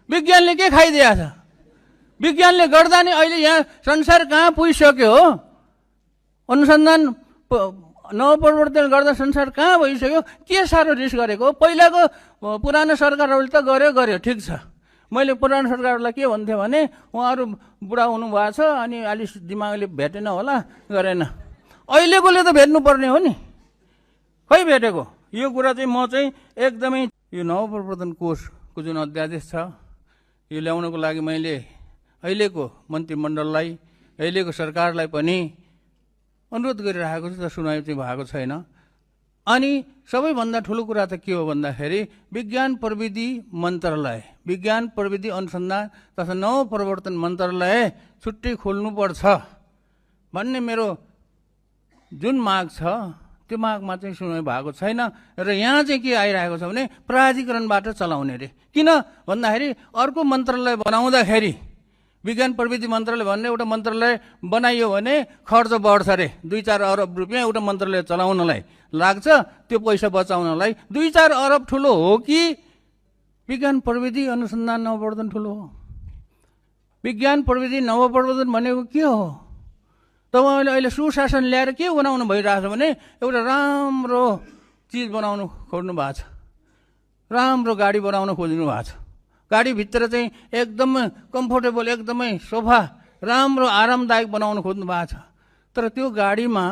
विज्ञानले के खाइदिएको छ? विज्ञानले गर्दा नि अहिले यहाँ संसार कहाँ पुगिसक्यो हो? अनुसन्धान नवप्रवर्तन गर्दा संसार कहाँ भइसक्यो? के साह्रो रिस गरेको? पहिलाको पुरानो सरकारहरूले त गर्यो ठिक छ। मैले पुरानो सरकारलाई के भन्थेँ भने उहाँहरू बुढा हुनुभएको छ अनि अलिक दिमागले भेटेन होला, गरेन। अहिलेकोले त भेट्नुपर्ने हो नि, खै भेटेको? यो कुरा चाहिँ म चाहिँ एकदमै यो नवप्रवर्तन कोषको जुन अध्यादेश छ यो ल्याउनको लागि मैले अहिलेको मन्त्रीमण्डललाई, अहिलेको सरकारलाई पनि अनुरोध गरिरहेको छु। त सुनाइ चाहिँ भएको छैन। अनि सबैभन्दा ठुलो कुरा त के हो भन्दाखेरि विज्ञान प्रविधि मन्त्रालय, विज्ञान प्रविधि अनुसन्धान तथा नवप्रवर्तन मन्त्रालय छुट्टै खोल्नुपर्छ भन्ने मेरो जुन माग छ त्यो मागमा चाहिँ सुनाइ भएको छैन। र यहाँ चाहिँ के आइरहेको छ भने प्राधिकरणबाट चलाउने रे। किन भन्दाखेरि अर्को मन्त्रालय बनाउँदाखेरि विज्ञान प्रविधि मन्त्रालय भन्ने एउटा मन्त्रालय बनाइयो भने खर्च बढ्छ रे। 2-4 अरब रुपियाँ एउटा मन्त्रालय चलाउनलाई लाग्छ। त्यो पैसा बचाउनलाई 2-4 अरब ठुलो हो कि विज्ञान प्रविधि अनुसन्धान नवप्रवर्तन ठुलो हो? विज्ञान प्रविधि नवप्रवर्तन भनेको के हो? तपाईँले अहिले सुशासन ल्याएर के बनाउनु भइरहेछ भने एउटा राम्रो चिज बनाउनु खोज्नु भएको छ, राम्रो गाडी बनाउन खोज्नु भएको छ। गाडीभित्र चाहिँ एकदमै कम्फोर्टेबल, एकदमै सोफा राम्रो आरामदायक बनाउन खोज्नु भएको छ। तर त्यो गाडीमा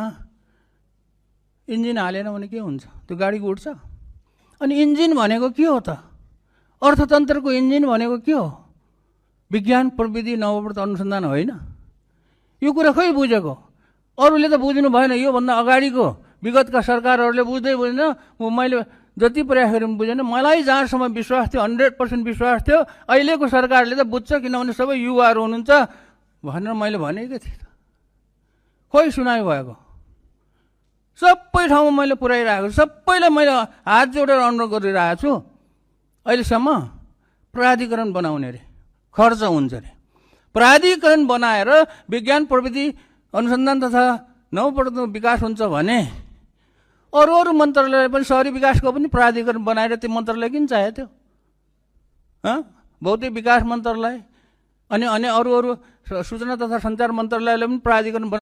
इन्जिन हालेन भने के हुन्छ? त्यो गाडी उड्छ? अनि इन्जिन भनेको के हो त? अर्थतन्त्रको इन्जिन भनेको के हो? विज्ञान प्रविधि नवप्रवर्तन अनुसन्धान होइन? यो कुरा खै बुझेको? अरूले त बुझ्नु भएन। योभन्दा अगाडिको विगतका सरकारहरूले बुझ्दैन। मैले जति प्रयास गरेँ बुझेन। मलाई जहाँसम्म विश्वास थियो, 100% विश्वास थियो अहिलेको सरकारले त बुझ्छ, किनभने सबै युवाहरू हुनुहुन्छ भनेर मैले भनेकै थिएँ। खोइ सुनाइ भएको? सबै ठाउँमा मैले पुर्याइरहेको छु, सबैलाई मैले हात जोडेर अनुरोध गरिरहेको छु। अहिलेसम्म प्राधिकरण बनाउने रे, खर्च हुन्छ रे। प्राधिकरण बनाएर विज्ञान प्रविधि अनुसन्धान तथा नवप्रवर्तन विकास हुन्छ भने अरू मन्त्रालय पनि शहरी विकासको पनि प्राधिकरण बनाएर त्यो मन्त्रालय किन चाहियो त्यो? भौतिक विकास मन्त्रालय अनि अरू सूचना तथा सञ्चार मन्त्रालयले पनि प्राधिकरण